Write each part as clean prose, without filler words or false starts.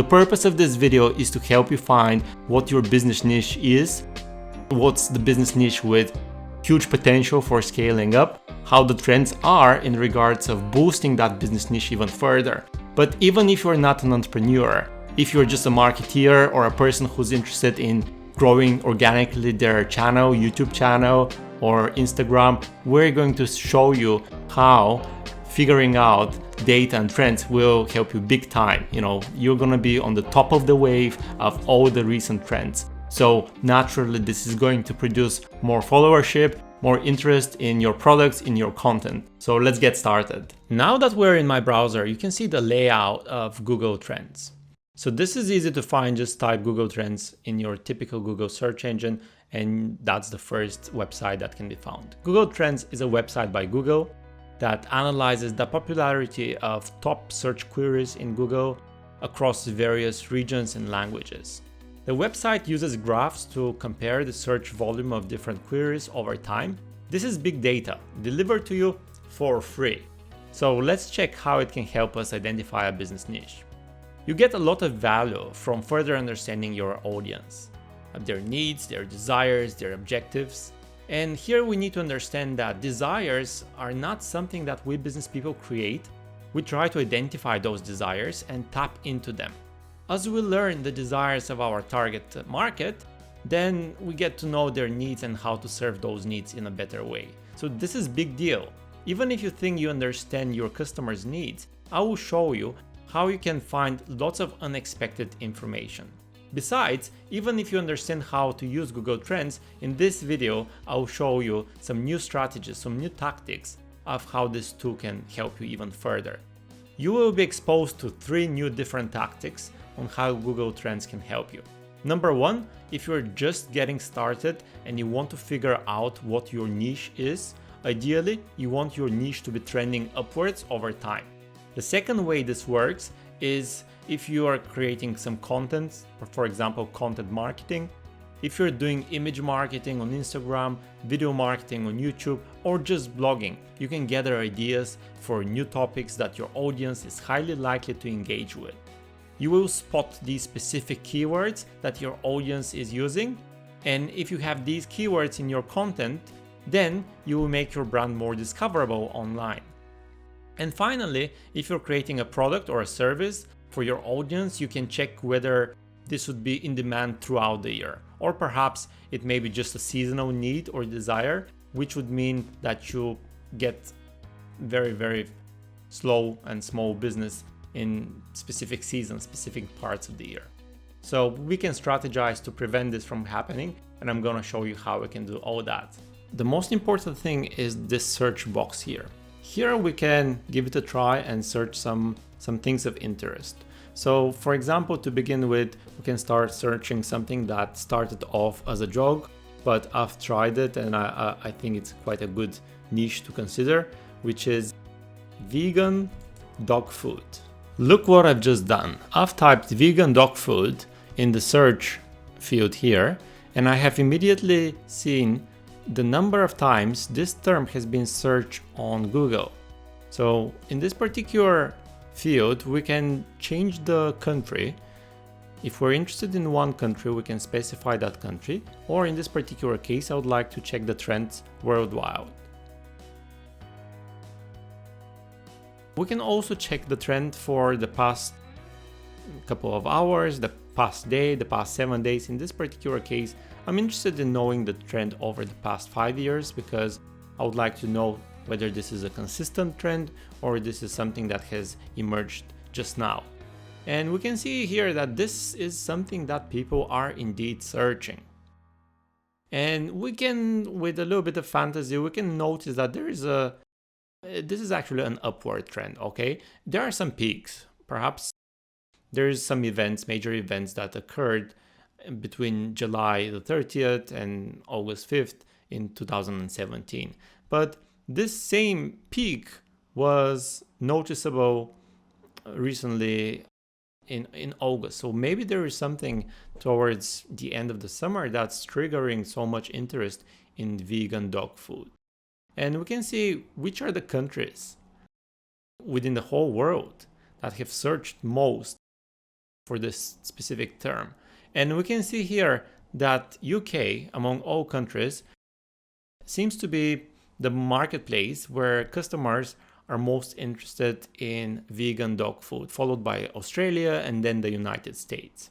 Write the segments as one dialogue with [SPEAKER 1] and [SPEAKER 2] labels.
[SPEAKER 1] the purpose of this video is to help you find what your business niche is, what's the business niche with huge potential for scaling up, how the trends are in regards of boosting that business niche even further. But even if you're not an entrepreneur, if you're just a marketeer or a person who's interested in growing organically their channel, YouTube channel or Instagram, we're going to show you how figuring out data and trends will help you big time. You're gonna be on the top of the wave of all the recent trends. So naturally, this is going to produce more followership, more interest in your products, in your content. So let's get started. Now that we're in my browser, you can see the layout of Google Trends. So this is easy to find. Just type Google Trends in your typical Google search engine, and that's the first website that can be found. Google Trends is a website by Google that analyzes the popularity of top search queries in Google across various regions and languages. The website uses graphs to compare the search volume of different queries over time. This is big data delivered to you for free. So let's check how it can help us identify a business niche. You get a lot of value from further understanding your audience, their needs, their desires, their objectives. And here we need to understand that desires are not something that we business people create. We try to identify those desires and tap into them. As we learn the desires of our target market, then we get to know their needs and how to serve those needs in a better way. So this is a big deal. Even if you think you understand your customers' needs, I will show you how you can find lots of unexpected information. Besides, even if you understand how to use Google Trends, in this video I will show you some new strategies, some new tactics of how this tool can help you even further. You will be exposed to 3 new different tactics on how Google Trends can help you. Number 1, if you're just getting started and you want to figure out what your niche is, ideally you want your niche to be trending upwards over time. The second way this works is if you are creating some content, for example, content marketing. If you're doing image marketing on Instagram, video marketing on YouTube, or just blogging, you can gather ideas for new topics that your audience is highly likely to engage with. You will spot these specific keywords that your audience is using, and if you have these keywords in your content, then you will make your brand more discoverable online. And finally, if you're creating a product or a service for your audience, you can check whether this would be in demand throughout the year, or perhaps it may be just a seasonal need or desire, which would mean that you get very, very slow and small business in specific seasons, specific parts of the year. So we can strategize to prevent this from happening, and I'm gonna show you how we can do all that. The most important thing is this search box here. Here we can give it a try and search some things of interest. So for example, to begin with, we can start searching something that started off as a joke, but I've tried it and I think it's quite a good niche to consider, which is vegan dog food. Look what I've just done. I've typed vegan dog food in the search field here, and I have immediately seen the number of times this term has been searched on Google. So in this particular field, we can change the country. If we're interested in one country, we can specify that country, or in this particular case, I would like to check the trends worldwide. We can also check the trend for the past couple of hours, the past day, the past 7 days. In this particular case, I'm interested in knowing the trend over the past 5 years because I would like to know whether this is a consistent trend or this is something that has emerged just now. And we can see here that this is something that people are indeed searching. And we can, with a little bit of fantasy, we can notice that this is actually an upward trend, okay? There are some peaks. Perhaps there's some events, major events that occurred between July the 30th and August 5th in 2017. But this same peak was noticeable recently in August. So maybe there is something towards the end of the summer that's triggering so much interest in vegan dog food. And we can see which are the countries within the whole world that have searched most for this specific term. And we can see here that UK, among all countries, seems to be the marketplace where customers are most interested in vegan dog food, followed by Australia and then the United States.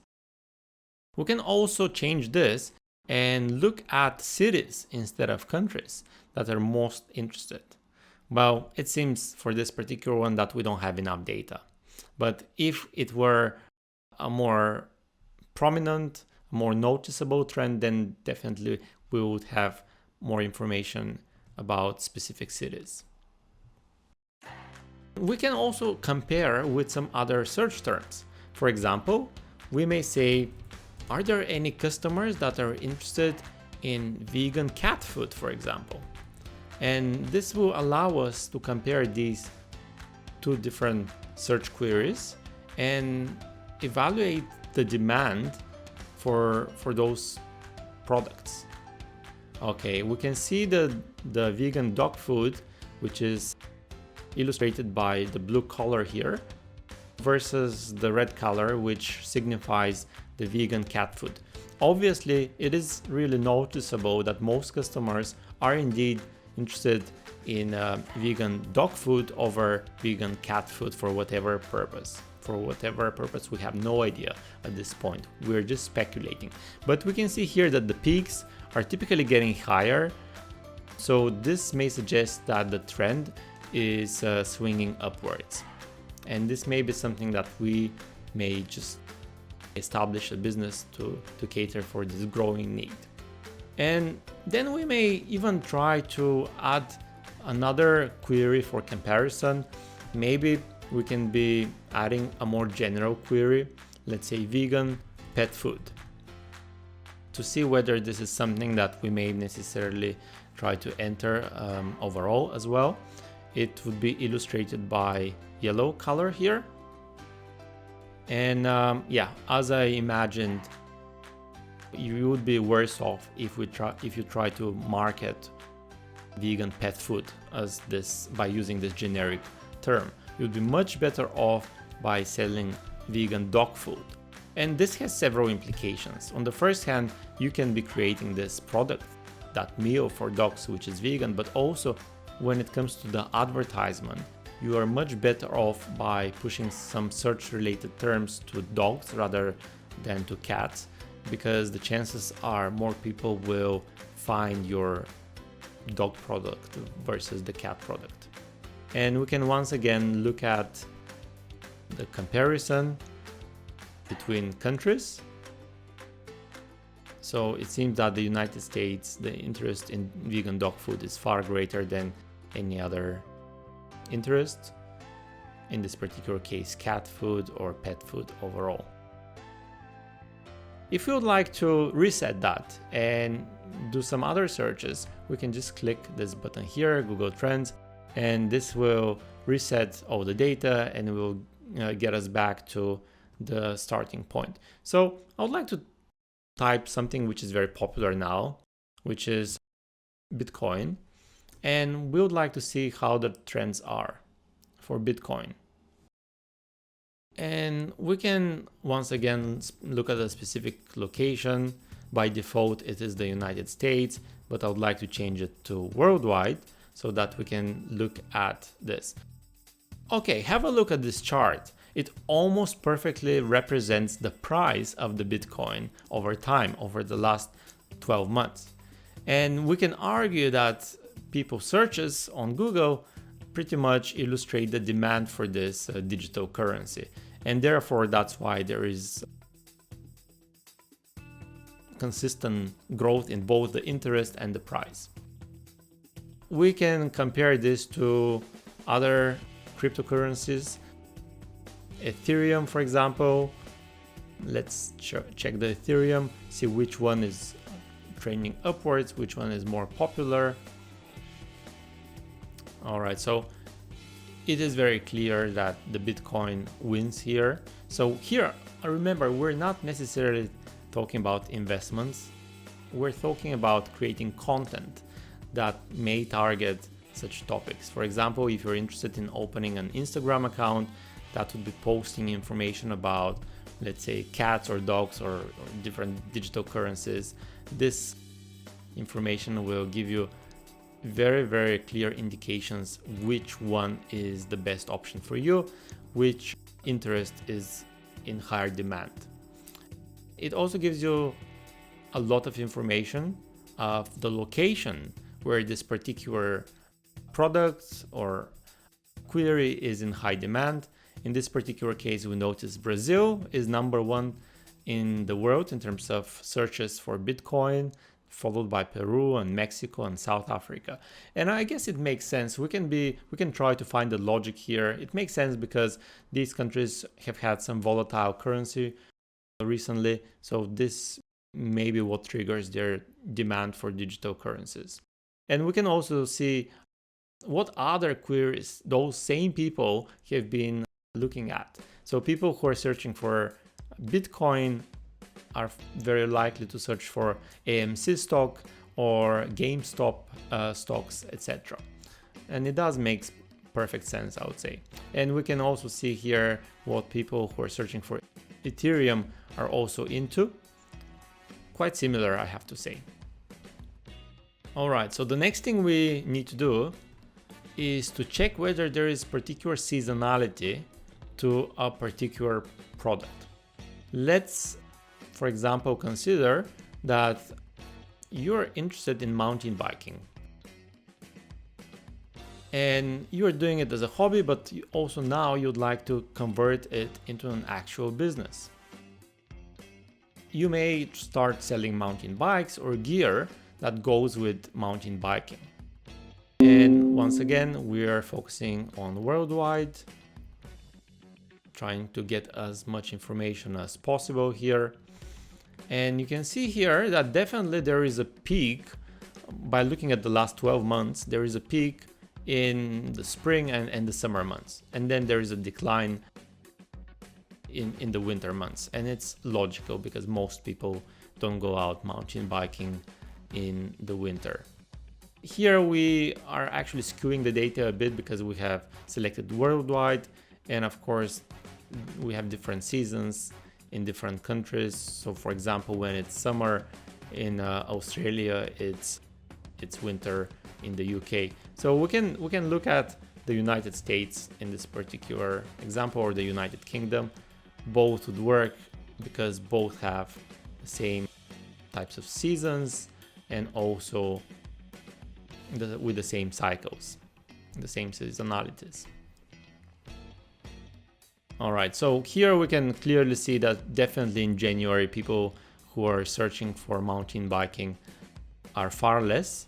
[SPEAKER 1] We can also change this and look at cities instead of countries that are most interested. Well, it seems for this particular one that we don't have enough data. But if it were a more prominent, more noticeable trend, then definitely we would have more information about specific cities. We can also compare with some other search terms. For example, we may say, are there any customers that are interested in vegan cat food, for example? And this will allow us to compare these two different search queries and evaluate the demand for those products. Okay, we can see the vegan dog food, which is illustrated by the blue color here, versus the red color, which signifies the vegan cat food. Obviously, it is really noticeable that most customers are indeed interested in vegan dog food over vegan cat food for whatever purpose. For whatever purpose, we have no idea at this point. We're just speculating. But we can see here that the peaks are typically getting higher. So this may suggest that the trend is swinging upwards. And this may be something that we may just establish a business to cater for this growing need. And then we may even try to add another query for comparison. Maybe we can be adding a more general query, let's say vegan pet food, to see whether this is something that we may necessarily try to enter overall as well. It would be illustrated by yellow color here. And yeah, as I imagined, you would be worse off if you try to market vegan pet food as this by using this generic term. You'd be much better off by selling vegan dog food. And this has several implications. On the first hand, you can be creating this product, that meal for dogs, which is vegan, but also when it comes to the advertisement, you are much better off by pushing some search related terms to dogs rather than to cats, because the chances are more people will find your dog product versus the cat product. And we can once again look at the comparison between countries. So it seems that the United States, the interest in vegan dog food is far greater than any other interest. In this particular case, cat food or pet food overall. If you would like to reset that and do some other searches, we can just click this button here, Google Trends, and this will reset all the data and will get us back to the starting point. So I would like to type something which is very popular now, which is Bitcoin, and we would like to see how the trends are for Bitcoin. And we can once again look at a specific location. By default, it is the United States, but I would like to change it to worldwide so that we can look at this. Okay, have a look at this chart. It almost perfectly represents the price of the Bitcoin over time, over the last 12 months. And we can argue that people's searches on Google pretty much illustrate the demand for this digital currency. And therefore, that's why there is consistent growth in both the interest and the price. We can compare this to other cryptocurrencies. Ethereum, for example. Let's check the Ethereum, see which one is trending upwards, which one is more popular. All right, so it is very clear that the Bitcoin wins here. So here, remember, we're not necessarily talking about investments. We're talking about creating content that may target such topics. For example, if you're interested in opening an Instagram account that would be posting information about let's say cats or dogs or different digital currencies, this information will give you very clear indications which one is the best option for you, which interest is in higher demand. It also gives you a lot of information of the location where this particular product or query is in high demand. In this particular case, we notice Brazil is #1 in the world in terms of searches for Bitcoin, followed by Peru and Mexico and South Africa. And I guess it makes sense. We can try to find the logic here. It makes sense because these countries have had some volatile currency recently, so this may be what triggers their demand for digital currencies. And we can also see what other queries those same people have been looking at. So people who are searching for Bitcoin are very likely to search for AMC stock or GameStop stocks, etc. And it does make perfect sense, I would say. And we can also see here what people who are searching for Ethereum are also into. Quite similar, I have to say. All right, so the next thing we need to do is to check whether there is particular seasonality to a particular product. Let's, for example, consider that you're interested in mountain biking and you're doing it as a hobby, but also now you'd like to convert it into an actual business. You may start selling mountain bikes or gear that goes with mountain biking. And once again, we are focusing on worldwide, trying to get as much information as possible here. And you can see here that definitely there is a peak. By looking at the last 12 months, there is a peak in the spring and the summer months. And then there is a decline in the winter months. And it's logical because most people don't go out mountain biking in the winter. Here we are actually skewing the data a bit because we have selected worldwide, and of course we have different seasons in different countries. So for example, when it's summer in Australia, it's winter in the UK. So we can look at the United States in this particular example, or the United Kingdom. Both would work because both have the same types of seasons and also with the same cycles, the same seasonalities. All right, so here we can clearly see that definitely in January, people who are searching for mountain biking are far less.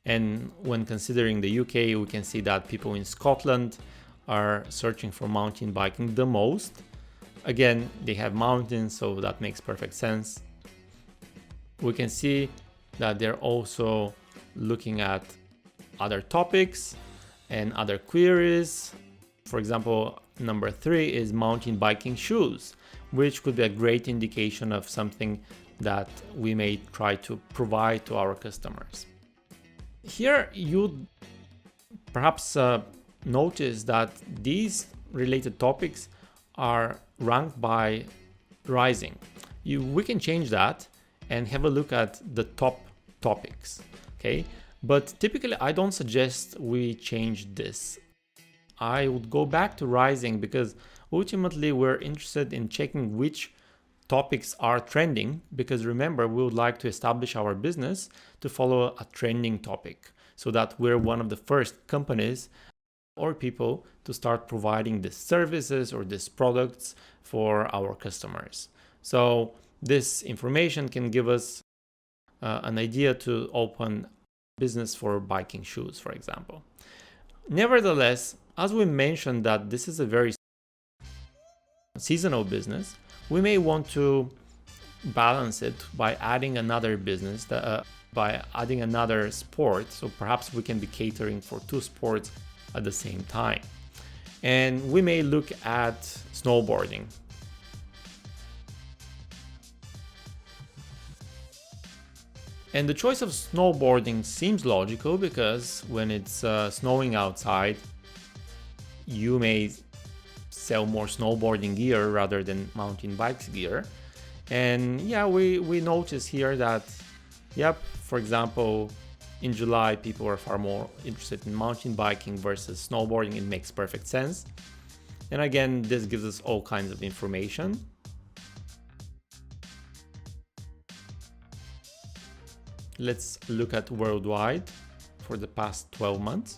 [SPEAKER 1] And when considering the UK, we can see that people in Scotland are searching for mountain biking the most. Again, they have mountains, so that makes perfect sense. We can see that they're also looking at other topics and other queries. For example, number 3 is mountain biking shoes, which could be a great indication of something that we may try to provide to our customers. Here you perhaps notice that these related topics are ranked by rising. We can change that and have a look at the top topics. Okay, but typically I don't suggest we change this. I would go back to rising because ultimately we're interested in checking which topics are trending, because remember, we would like to establish our business to follow a trending topic so that we're one of the first companies or people to start providing these services or these products for our customers. So this information can give us an idea to open business for biking shoes, for example. Nevertheless, as we mentioned that this is a very seasonal business, we may want to balance it by adding another business, by adding another sport. So perhaps we can be catering for 2 sports at the same time. And we may look at snowboarding. And the choice of snowboarding seems logical because when it's snowing outside, you may sell more snowboarding gear rather than mountain bikes gear. And yeah, we notice here that, yep, for example, in July, people are far more interested in mountain biking versus snowboarding. It makes perfect sense. And again, this gives us all kinds of information. Let's look at worldwide for the past 12 months.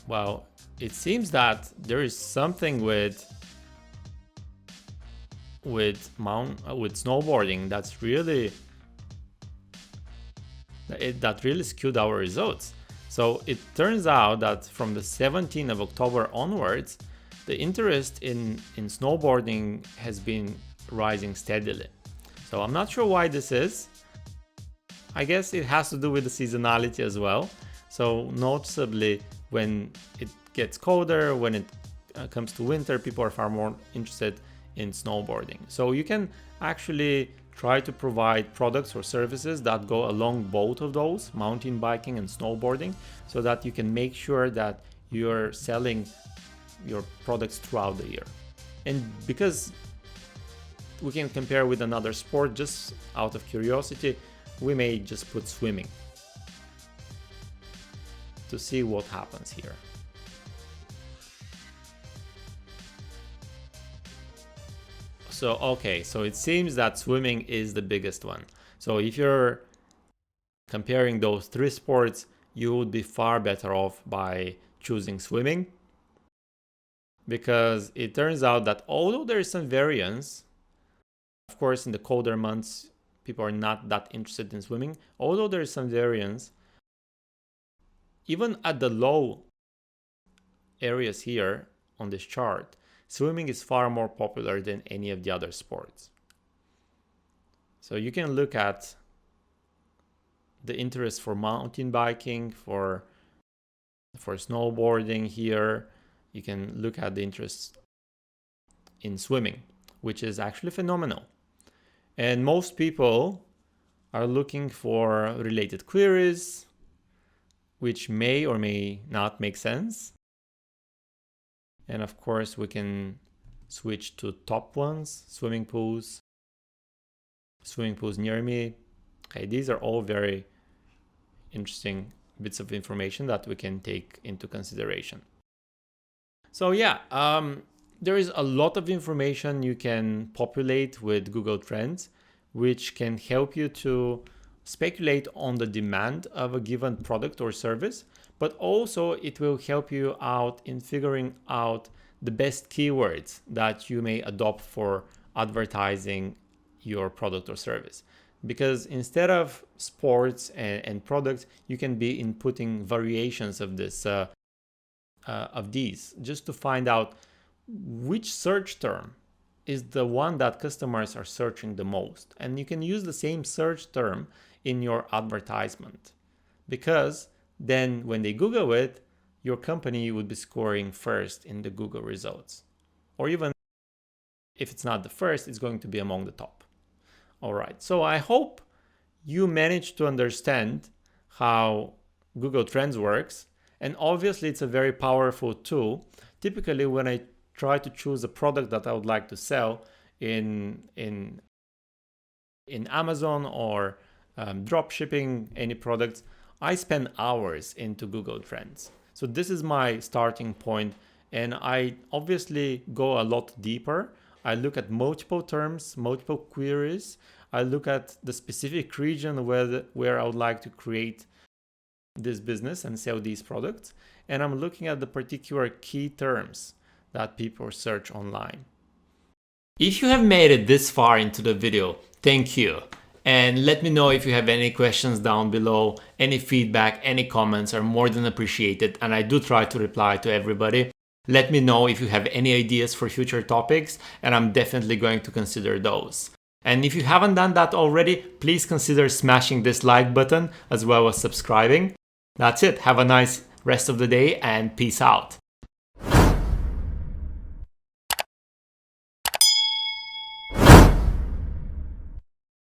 [SPEAKER 1] Well, it seems that there is something with snowboarding that's really skewed our results. So it turns out that from the 17th of October onwards, the interest in snowboarding has been rising steadily. So I'm not sure why this is. I guess it has to do with the seasonality as well. So noticeably, when it gets colder, when it comes to winter, people are far more interested in snowboarding. So you can actually try to provide products or services that go along both of those, mountain biking and snowboarding, so that you can make sure that you're selling your products throughout the year. And because we can compare with another sport, just out of curiosity, we may just put swimming to see what happens here. So, okay, so it seems that swimming is the biggest one. So if you're comparing those three sports, you would be far better off by choosing swimming, because it turns out that although there is some variance, of course, in the colder months, people are not that interested in swimming. Although there is some variance, even at the low areas here on this chart, swimming is far more popular than any of the other sports. So you can look at the interest for mountain biking, for snowboarding here. You can look at the interest in swimming, which is actually phenomenal. And most people are looking for related queries, which may or may not make sense. And of course, we can switch to top ones, swimming pools near me. Okay, these are all very interesting bits of information that we can take into consideration. So yeah, there is a lot of information you can populate with Google Trends, which can help you to speculate on the demand of a given product or service, but also it will help you out in figuring out the best keywords that you may adopt for advertising your product or service. Because instead of sports and products, you can be inputting variations of this of these, just to find out which search term is the one that customers are searching the most. And you can use the same search term in your advertisement, because then when they Google it, your company would be scoring first in the Google results. Or even if it's not the first, it's going to be among the top. All right, so I hope you managed to understand how Google Trends works. And obviously it's a very powerful tool. Typically when I try to choose a product that I would like to sell in Amazon or drop shipping any products, I spend hours into Google Trends. So this is my starting point, and I obviously go a lot deeper. I look at multiple terms, multiple queries. I look at the specific region where I would like to create this business and sell these products. And I'm looking at the particular key terms that people search online. If you have made it this far into the video, thank you. And let me know if you have any questions down below. Any feedback, any comments are more than appreciated, and I do try to reply to everybody. Let me know if you have any ideas for future topics, and I'm definitely going to consider those. And if you haven't done that already, please consider smashing this like button as well as subscribing. That's it. Have a nice rest of the day and peace out.